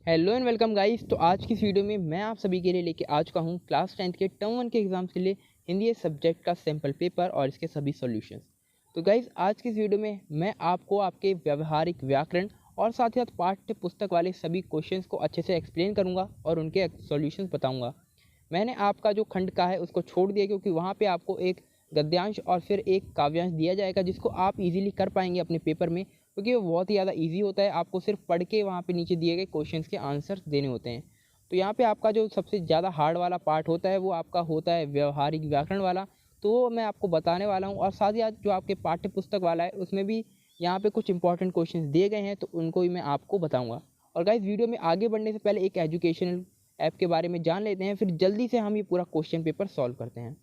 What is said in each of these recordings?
Hello and welcome guys. तो आज की इस वीडियो में मैं आप सभी के लिए लेके आ चुका हूँ क्लास 10th के टर्म 1 के एग्जाम्स के लिए हिंदी सब्जेक्ट का सैम्पल पेपर और इसके सभी सॉल्यूशंस। तो गाइस आज की इस वीडियो में मैं आपको आपके व्यवहारिक व्याकरण और साथ ही साथ पाठ्य पुस्तक वाले सभी क्वेश्चंस को अच्छे से एक्सप्लेन करूँगा और उनके सॉल्यूशंस बताऊँगा। मैंने आपका जो खंड का है उसको छोड़ दिया क्योंकि वहाँ पे आपको एक गद्यांश और फिर एक काव्यांश दिया जाएगा जिसको आप इजीली कर पाएंगे अपने पेपर में, क्योंकि वो बहुत ही ज़्यादा इजी होता है। आपको सिर्फ पढ़ के वहाँ पे नीचे दिए गए क्वेश्चंस के आंसर देने होते हैं। तो यहाँ पे आपका जो सबसे ज़्यादा हार्ड वाला पार्ट होता है वो आपका होता है व्यवहारिक व्याकरण वाला। तो वो मैं आपको बताने वाला हूँ और साथ ही साथ जो आपके पाठ्य पुस्तक वाला है उसमें भी यहाँ पे कुछ इंपॉर्टेंट क्वेश्चंस दिए गए हैं तो उनको भी मैं आपको बताऊँगा। और गाइस वीडियो में आगे बढ़ने से पहले एक एजुकेशनल ऐप के बारे में जान लेते हैं, फिर जल्दी से हम ये पूरा क्वेश्चन पेपर सॉल्व करते हैं।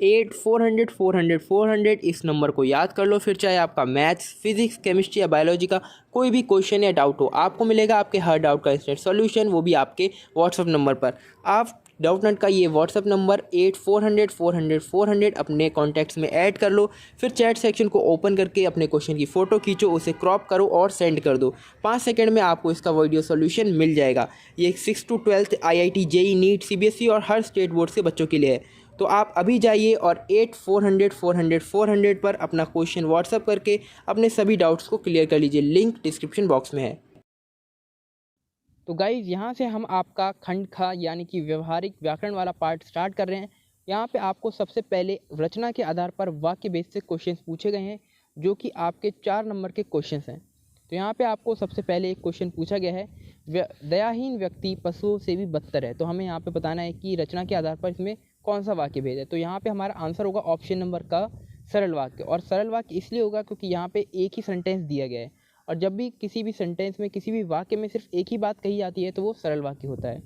8400 400 इस नंबर को याद कर लो। फिर चाहे आपका मैथ्स, फिजिक्स, केमिस्ट्री या बायोलॉजी का कोई भी क्वेश्चन या डाउट हो, आपको मिलेगा आपके हर डाउट का इंस्टेंट सॉल्यूशन, वो भी आपके व्हाट्सअप नंबर पर। आप डाउटनट का ये व्हाट्सअप नंबर 8400 400 अपने कॉन्टैक्ट्स में ऐड कर लो। फिर चैट सेक्शन को ओपन करके अपने क्वेश्चन की फ़ोटो खींचो, उसे क्रॉप करो और सेंड कर दो। 5 सेकंड में आपको इसका वीडियो सॉल्यूशन मिल जाएगा। ये 6 to 12 IIT, JEE, NEET, CBSE और हर स्टेट बोर्ड से बच्चों के लिए है। तो आप अभी जाइए और 8400 400 पर अपना क्वेश्चन व्हाट्सअप करके अपने सभी डाउट्स को क्लियर कर लीजिए। लिंक डिस्क्रिप्शन बॉक्स में है। तो गाइज यहाँ से हम आपका खंड खा यानी कि व्यवहारिक व्याकरण वाला पार्ट स्टार्ट कर रहे हैं। यहाँ पे आपको सबसे पहले रचना के आधार पर वाक्य बेसिक क्वेश्चंस पूछे गए हैं जो कि आपके 4 नंबर के क्वेश्चंस हैं। तो यहाँ पे आपको सबसे पहले एक क्वेश्चन पूछा गया है, दयाहीन व्यक्ति पशुओं से भी बदतर है। तो हमें यहाँ पे बताना है कि रचना के आधार पर इसमें कौन सा वाक्य भेद है। तो यहाँ पे हमारा आंसर होगा ऑप्शन नंबर का सरल वाक्य। और सरल वाक्य इसलिए होगा क्योंकि यहाँ पे एक ही सेंटेंस दिया गया है और जब भी किसी भी सेंटेंस में किसी भी वाक्य में सिर्फ एक ही बात कही जाती है तो वो सरल वाक्य होता है।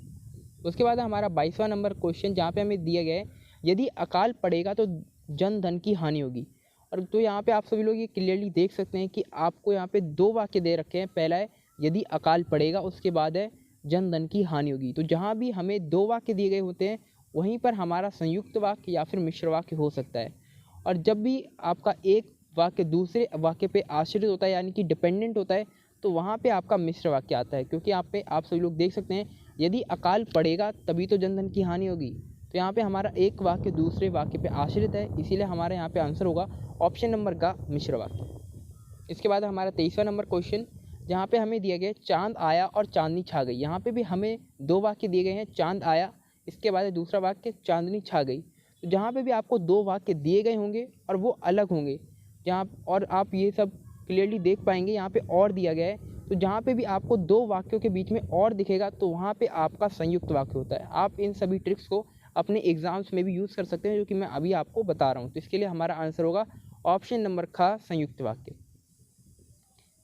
उसके बाद हमारा 22वां नंबर क्वेश्चन जहाँ पे हमें दिया गया है, यदि अकाल पड़ेगा तो जन धन की हानि होगी। और तो यहाँ पे आप सभी लोग ये क्लियरली देख सकते हैं कि आपको यहाँ पे 2 वाक्य दे रखे हैं। पहला है यदि अकाल पड़ेगा, उसके बाद है जन धन की हानि होगी। तो जहाँ भी हमें 2 वाक्य दिए गए होते हैं वहीं पर हमारा संयुक्त वाक्य या फिर मिश्र वाक्य हो सकता है। और जब भी आपका एक वाक्य दूसरे वाक्य पे आश्रित होता है यानी कि डिपेंडेंट होता है तो वहाँ पे आपका मिश्र वाक्य आता है। क्योंकि यहाँ पे आप सभी लोग देख सकते हैं यदि अकाल पड़ेगा तभी तो जनधन की हानि होगी। तो यहाँ पे हमारा एक वाक्य दूसरे वाक्य पे आश्रित है, इसीलिए हमारे यहाँ पे आंसर होगा ऑप्शन नंबर का मिश्र वाक्य। इसके बाद हमारा 23वां नंबर क्वेश्चन जहाँ पे हमें दिया गया चांद आया और चांदनी छा गई। यहाँ पे भी हमें 2 वाक्य दिए गए हैं, चांद आया, इसके बाद है दूसरा वाक्य चांदनी छा गई। तो जहाँ पे भी आपको 2 वाक्य दिए गए होंगे और वो अलग होंगे, जहाँ और आप ये सब क्लियरली देख पाएंगे यहाँ पे और दिया गया है। तो जहाँ पे भी आपको 2 वाक्यों के बीच में और दिखेगा तो वहाँ पे आपका संयुक्त वाक्य होता है। आप इन सभी ट्रिक्स को अपने एग्जाम्स में भी यूज़ कर सकते हैं जो कि मैं अभी आपको बता रहा हूँ। तो इसके लिए हमारा आंसर होगा ऑप्शन नंबर का संयुक्त वाक्य।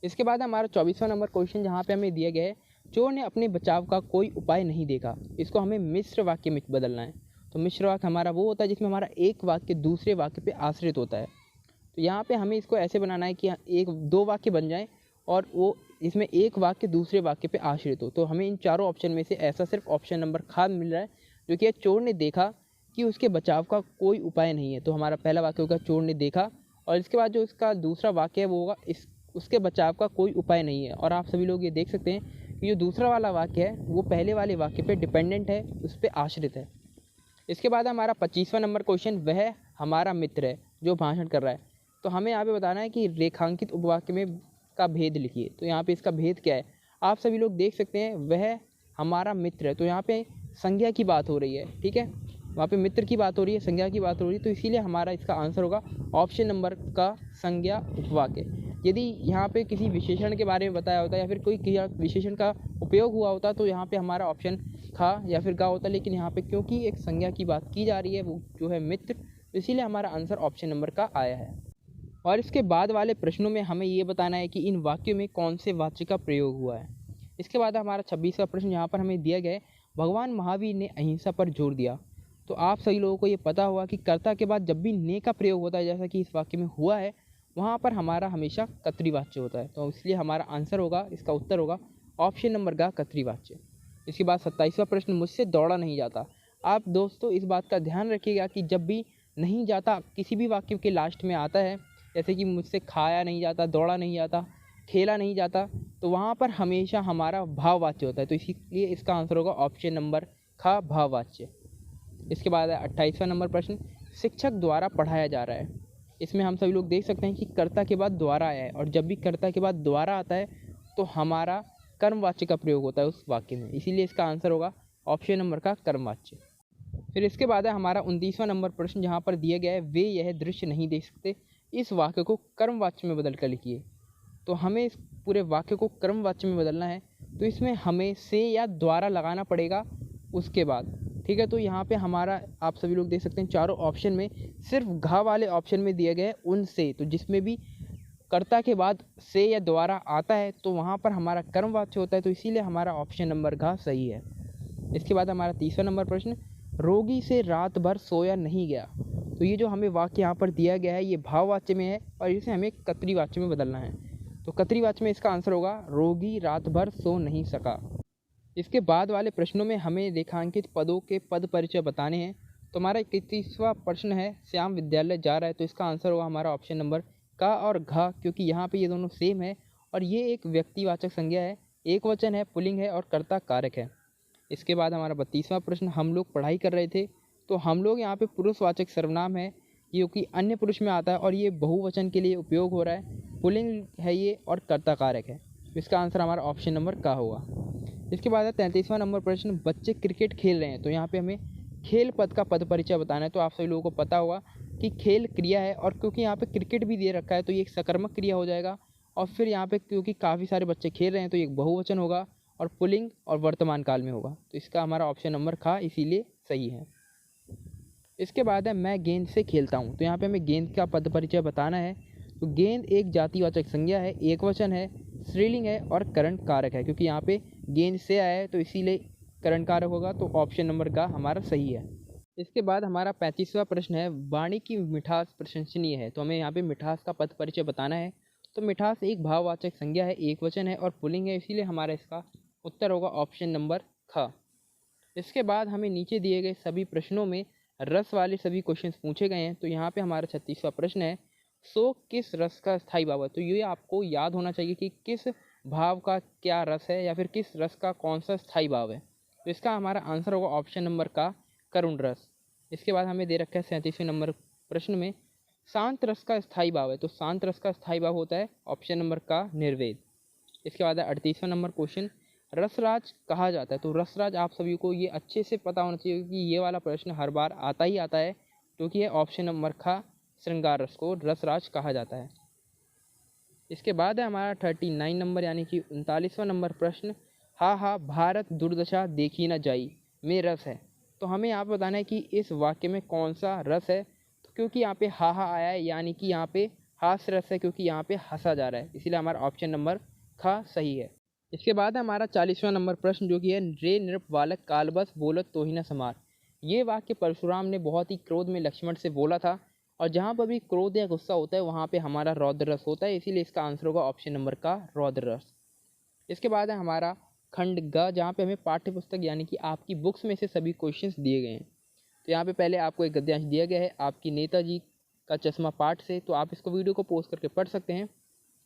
इसके बाद हमारा 24वां नंबर क्वेश्चन जहाँ पे हमें दिया गया है, चोर ने अपने बचाव का कोई उपाय नहीं देखा। इसको हमें मिश्र वाक्य में बदलना है। तो मिश्र वाक्य हमारा वो होता है जिसमें हमारा एक वाक्य दूसरे वाक्य पे आश्रित होता है। तो यहाँ पे हमें इसको ऐसे बनाना है कि एक 2 वाक्य बन जाएं और वो इसमें एक वाक्य दूसरे वाक्य पे आश्रित हो। तो हमें इन चारों ऑप्शन में से ऐसा सिर्फ ऑप्शन नंबर खा मिल रहा है जो कि चोर ने देखा कि उसके बचाव का कोई उपाय नहीं है। तो हमारा पहला वाक्य होगा चोर ने देखा और इसके बाद जो इसका दूसरा वाक्य है वो होगा इस उसके बचाव का कोई उपाय नहीं है। और आप सभी लोग ये देख सकते हैं कि जो दूसरा वाला वाक्य है वो पहले वाले वाक्य पे डिपेंडेंट है, उस पर आश्रित है। इसके बाद हमारा 25वां नंबर क्वेश्चन, वह हमारा मित्र है जो भाषण कर रहा है। तो हमें यहाँ पे बताना है कि रेखांकित उपवाक्य में का भेद लिखिए। तो यहाँ पे इसका भेद क्या है, आप सभी लोग देख सकते हैं वह हमारा मित्र है। तो यहाँ पे संज्ञा की बात हो रही है, ठीक है, वहाँ पे मित्र की बात हो रही है, संज्ञा की बात हो रही है। तो इसीलिए हमारा इसका आंसर होगा ऑप्शन नंबर का संज्ञा उपवाक्य। यदि यहाँ पे किसी विशेषण के बारे में बताया होता या फिर कोई विशेषण का उपयोग हुआ होता तो यहाँ पे हमारा ऑप्शन खा या फिर गा होता, लेकिन यहाँ पे क्योंकि एक संज्ञा की बात की जा रही है वो जो है मित्र, तो इसीलिए हमारा आंसर ऑप्शन नंबर का आया है। और इसके बाद वाले प्रश्नों में हमें ये बताना है कि इन वाक्यों में कौन से वाच्य का प्रयोग हुआ है। इसके बाद हमारा 26वां प्रश्न यहाँ पर हमें दिया गया है, भगवान महावीर ने अहिंसा पर जोर दिया। तो आप सभी लोगों को ये पता होगा कि कर्ता के बाद जब भी ने का प्रयोग होता है जैसा कि इस वाक्य में हुआ है, वहाँ पर हमारा हमेशा कर्तृवाच्य होता है। तो इसलिए हमारा आंसर होगा, इसका उत्तर होगा ऑप्शन नंबर का कर्तृवाच्य। इसके बाद 27वां प्रश्न, मुझसे दौड़ा नहीं जाता। आप दोस्तों इस बात का ध्यान रखिएगा कि जब भी नहीं जाता किसी भी वाक्य के लास्ट में आता है, जैसे कि मुझसे खाया नहीं जाता, दौड़ा नहीं जाता, खेला नहीं जाता, तो वहाँ पर हमेशा हमारा भाववाच्य होता है। तो इसीलिए इसका आंसर होगा ऑप्शन नंबर ख, भाववाच्य। इसके बाद है 28वां नंबर प्रश्न, शिक्षक द्वारा पढ़ाया जा रहा है। इसमें हम सभी लोग देख सकते हैं कि कर्ता के बाद द्वारा आया है, और जब भी कर्ता के बाद द्वारा आता है तो हमारा कर्मवाच्य का प्रयोग होता है उस वाक्य में, इसीलिए इसका आंसर होगा ऑप्शन नंबर का कर्मवाच्य। फिर इसके बाद है हमारा 29वां नंबर प्रश्न, जहाँ पर दिया गया है वे यह दृश्य नहीं देख सकते, इस वाक्य को कर्मवाच्य में बदल कर लिखिए। तो हमें इस पूरे वाक्य को कर्मवाच्य में बदलना है, तो इसमें हमें से या द्वारा लगाना पड़ेगा उसके बाद, ठीक है। तो यहाँ पे हमारा आप सभी लोग देख सकते हैं चारों ऑप्शन में सिर्फ घ वाले ऑप्शन में दिया गया है उनसे, तो जिसमें भी कर्ता के बाद से या द्वारा आता है तो वहाँ पर हमारा कर्मवाच्य होता है, तो इसीलिए हमारा ऑप्शन नंबर घ सही है। इसके बाद हमारा 30वां नंबर प्रश्न, रोगी से रात भर सोया नहीं गया। तो ये जो हमें वाक्य यहाँ पर दिया गया है ये भाववाच्य में है, और इसे हमें कर्तृवाच्य में बदलना है। तो कर्तृवाच्य में इसका आंसर होगा रोगी रात भर सो नहीं सका। इसके बाद वाले प्रश्नों में हमें रेखांकित पदों के पद परिचय बताने हैं। तो हमारा 31वां प्रश्न है, श्याम विद्यालय जा रहा है। तो इसका आंसर होगा हमारा ऑप्शन नंबर क और घ, क्योंकि यहाँ पे ये दोनों सेम है, और ये एक व्यक्तिवाचक संज्ञा है, एक वचन है, पुल्लिंग है और कर्ता कारक है। इसके बाद हमारा 32वां प्रश्न, हम लोग पढ़ाई कर रहे थे। तो हम लोग यहाँ पे पुरुषवाचक सर्वनाम है, क्योंकि अन्य पुरुष में आता है और ये बहुवचन के लिए उपयोग हो रहा है, पुल्लिंग है ये और कर्ता कारक है। इसका आंसर हमारा ऑप्शन नंबर का होगा। इसके बाद है 33वां नंबर प्रश्न, बच्चे क्रिकेट खेल रहे हैं। तो यहाँ पे हमें खेल पद का पद परिचय बताना है। तो आप सभी लोगों को पता होगा कि खेल क्रिया है, और क्योंकि यहाँ पे क्रिकेट भी दे रखा है तो ये एक सकर्मक क्रिया हो जाएगा, और फिर यहाँ पे क्योंकि काफ़ी सारे बच्चे खेल रहे हैं तो ये एक बहुवचन होगा, और पुल्लिंग और वर्तमान काल में होगा। तो इसका हमारा ऑप्शन नंबर ख इसीलिए सही है। इसके बाद है मैं गेंद से खेलता हूँ। तो यहाँ पे हमें गेंद का पद परिचय बताना है। तो गेंद एक जातिवाचक संज्ञा है, एक वचन है, स्त्रीलिंग है और करण कारक है। क्योंकि यहाँ पे गेंद से आया है तो इसीलिए करण कारक होगा, तो ऑप्शन नंबर का हमारा सही है। इसके बाद हमारा 35वां प्रश्न है, वाणी की मिठास प्रशंसनीय है। तो हमें यहाँ पे मिठास का पद परिचय बताना है। तो मिठास एक भाववाचक संज्ञा है, एक वचन है और पुल्लिंग है, इसीलिए हमारा इसका उत्तर होगा ऑप्शन नंबर ख। इसके बाद हमें नीचे दिए गए सभी प्रश्नों में रस वाले सभी क्वेश्चंस पूछे गए हैं। तो यहाँ पे हमारा 36वां प्रश्न है, सो किस रस का स्थायी भाव है। तो ये आपको याद होना चाहिए कि किस भाव का क्या रस है, या फिर किस रस का कौन सा स्थायी भाव है। तो इसका हमारा आंसर होगा ऑप्शन नंबर का करुण रस। इसके बाद हमें दे रखा है 37वें नंबर प्रश्न में, शांत रस का स्थायी भाव है। तो शांत रस का स्थायी भाव होता है ऑप्शन नंबर का निर्वेद। इसके बाद है 38वां नंबर क्वेश्चन, रसराज कहा जाता है। तो रसराज आप सभी को ये अच्छे से पता होना चाहिए कि ये वाला प्रश्न हर बार आता ही आता है, क्योंकि ये ऑप्शन नंबर ख, श्रृंगार रस को रसराज कहा जाता है। इसके बाद है हमारा 39 नंबर यानी कि 39वां नंबर प्रश्न, हा हा भारत दुर्दशा देखी न जाई में रस है। तो हमें यहाँ पे बताना है कि इस वाक्य में कौन सा रस है। तो क्योंकि यहाँ पे हा आया है, यानी कि यहाँ पे हास्य रस है, क्योंकि यहाँ पे हंसा जा रहा है, इसीलिए हमारा ऑप्शन नंबर ख सही है। इसके बाद है हमारा 40वां नंबर प्रश्न, जो कि है रे नृप बालक कालबस बोलत तो ही न समार। ये वाक्य परशुराम ने बहुत ही क्रोध में लक्ष्मण से बोला था, और जहाँ पर भी क्रोध या गुस्सा होता है वहाँ पे हमारा रौद्र रस होता है, इसीलिए इसका आंसर होगा ऑप्शन नंबर का रौद्र रस। इसके बाद है हमारा खंड ग, जहाँ पे हमें पाठ्य पुस्तक यानी कि आपकी बुक्स में से सभी क्वेश्चंस दिए गए हैं। तो यहाँ पे पहले आपको एक गद्यांश दिया गया है आपकी नेताजी का चश्मा पाठ से, तो आप इसको वीडियो को पॉज करके पढ़ सकते हैं,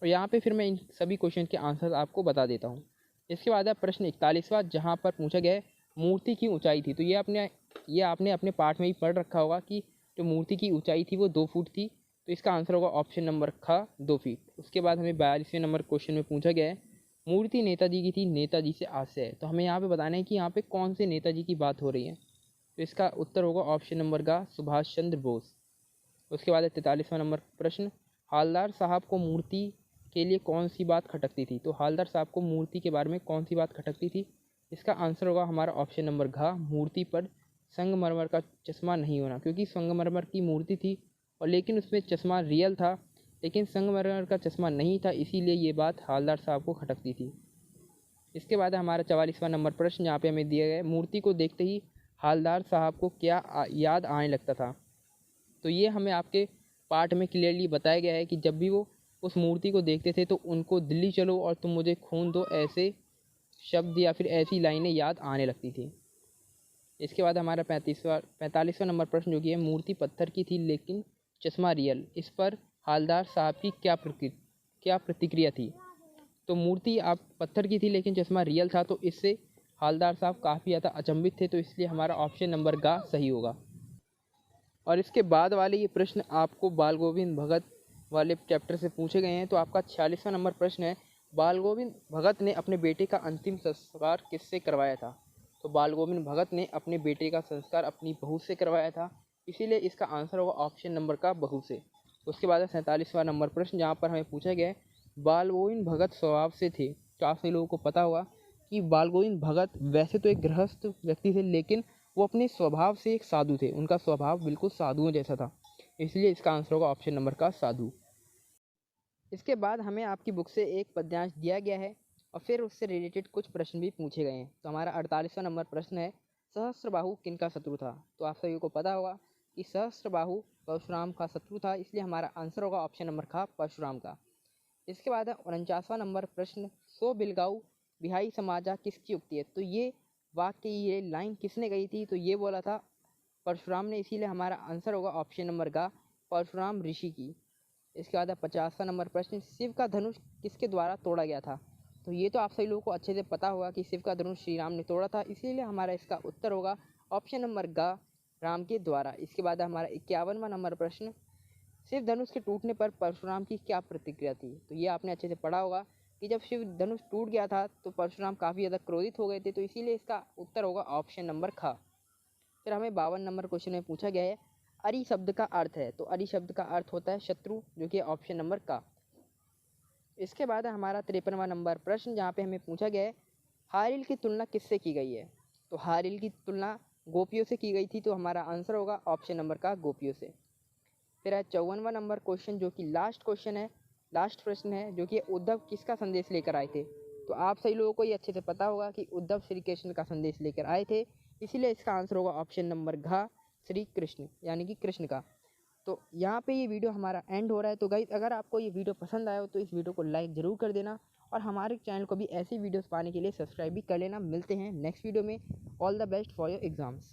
और यहाँ पे फिर मैं इन सभी क्वेश्चन के आंसर आपको बता देता हूँ। इसके बाद है प्रश्न 41वां, जहाँ पर पूछा गया है मूर्ति की ऊंचाई थी। तो ये आपने अपने पाठ में ही पढ़ रखा होगा कि जो मूर्ति की ऊंचाई थी वो 2 फुट थी। तो इसका आंसर होगा ऑप्शन नंबर ख, 2 फीट। उसके बाद हमें 42वें नंबर क्वेश्चन में पूछा गया है मूर्ति नेताजी की थी, नेताजी से आशय है। तो हमें यहाँ पे बताना है कि यहाँ पे कौन से नेताजी की बात हो रही है। तो इसका उत्तर होगा ऑप्शन नंबर का सुभाष चंद्र बोस। उसके बाद 43वां नंबर प्रश्न, हालदार साहब को मूर्ति के लिए कौन सी बात खटकती थी। तो हालदार साहब को मूर्ति के बारे में कौन सी बात खटकती थी। इसका आंसर होगा हमारा ऑप्शन नंबर घ, मूर्ति पर संगमरमर का चश्मा नहीं होना। क्योंकि संगमरमर की मूर्ति थी और लेकिन उसमें चश्मा रियल था, लेकिन संगमरमर का चश्मा नहीं था, इसीलिए ये बात हालदार साहब को खटकती थी। इसके बाद हमारा 44वां नंबर प्रश्न, यहाँ पे हमें दिया गया मूर्ति को देखते ही हालदार साहब को क्या याद आने लगता था। तो ये हमें आपके पाठ में क्लियरली बताया गया है कि जब भी वो उस मूर्ति को देखते थे तो उनको दिल्ली चलो और तुम मुझे खून दो ऐसे शब्द या फिर ऐसी लाइनें याद आने लगती थी। इसके बाद हमारा 45वां नंबर प्रश्न, जो कि है मूर्ति पत्थर की थी लेकिन चश्मा रियल, इस पर हालदार साहब की क्या प्रतिक्रिया थी। तो मूर्ति आप पत्थर की थी लेकिन चश्मा रियल था, तो इससे हवलदार साहब काफ़ी ज़्यादा अचंभित थे, तो इसलिए हमारा ऑप्शन नंबर ग सही होगा। और इसके बाद वाले ये प्रश्न आपको बाल गोविंद भगत वाले चैप्टर से पूछे गए हैं। तो आपका 46वां नंबर प्रश्न है, बाल गोविंद भगत ने अपने बेटे का अंतिम संस्कार किससे करवाया था? तो बाल गोविंद भगत ने अपने बेटे का संस्कार अपनी बहू से करवाया था, इसीलिए इसका आंसर होगा ऑप्शन नंबर का बहू से। उसके बाद है 47वां नंबर प्रश्न, जहाँ पर हमें पूछा गया है बाल गोविंद भगत स्वभाव से थे। तो आप सभी लोगों को पता होगा कि बाल गोविंद भगत वैसे तो एक गृहस्थ व्यक्ति थे, लेकिन वो अपने स्वभाव से एक साधु थे। उनका स्वभाव बिल्कुल साधुओं जैसा था, इसलिए इसका आंसर होगा ऑप्शन नंबर का साधु। इसके बाद हमें आपकी बुक से एक पद्यांश दिया गया है और फिर उससे रिलेटेड कुछ प्रश्न भी पूछे गए हैं। तो हमारा 48वां नंबर प्रश्न है, सहस्त्रबाहु किनका शत्रु था? तो आप सभी को पता होगा कि सहस्त्रबाहु परशुराम का शत्रु था, इसलिए हमारा आंसर होगा ऑप्शन नंबर का परशुराम का। इसके बाद है 49वां नंबर प्रश्न, सो बिलगाऊ बिहाई समाजा किसकी उक्ति है? तो ये वाक्य, ये लाइन किसने कही थी? तो ये बोला था परशुराम ने, इसीलिए हमारा आंसर होगा ऑप्शन नंबर का परशुराम ऋषि की। इसके बाद है 50वां नंबर प्रश्न, शिव का धनुष किसके द्वारा तोड़ा गया था? तो ये तो आप सभी लोगों को अच्छे से पता होगा कि शिव का धनुष श्री राम ने तोड़ा था, इसीलिए हमारा इसका उत्तर होगा ऑप्शन नंबर ग राम के द्वारा। इसके बाद है हमारा 51वां नंबर प्रश्न, शिव धनुष के टूटने पर परशुराम की क्या प्रतिक्रिया थी? तो ये आपने अच्छे से पढ़ा होगा कि जब शिव धनुष टूट गया था तो परशुराम काफ़ी ज़्यादा क्रोधित हो गए थे, तो इसीलिए इसका उत्तर होगा ऑप्शन नंबर ख। फिर हमें 52 नंबर क्वेश्चन में पूछा गया है, अरि शब्द का अर्थ है? तो अरि शब्द का अर्थ होता है शत्रु, जो कि ऑप्शन नंबर का। इसके बाद है हमारा 53वां नंबर प्रश्न, जहाँ पे हमें पूछा गया है, हारिल की तुलना किससे की गई है? तो हारिल की तुलना गोपियों से की गई थी, तो हमारा आंसर होगा ऑप्शन नंबर का गोपियों से। फिर है 54वां नंबर क्वेश्चन, जो कि लास्ट क्वेश्चन है, लास्ट प्रश्न है, जो कि उद्धव किसका संदेश लेकर आए थे? तो आप सही लोगों को ये अच्छे से पता होगा कि उद्धव श्री कृष्ण का संदेश लेकर आए थे, इसीलिए इसका आंसर होगा ऑप्शन नंबर घ श्री कृष्ण, यानी कि कृष्ण का। तो यहाँ पे ये वीडियो हमारा एंड हो रहा है। तो गाइस, अगर आपको ये वीडियो पसंद आया हो तो इस वीडियो को लाइक ज़रूर कर देना और हमारे चैनल को भी ऐसी वीडियोस पाने के लिए सब्सक्राइब भी कर लेना। मिलते हैं नेक्स्ट वीडियो में। All the best for your exams.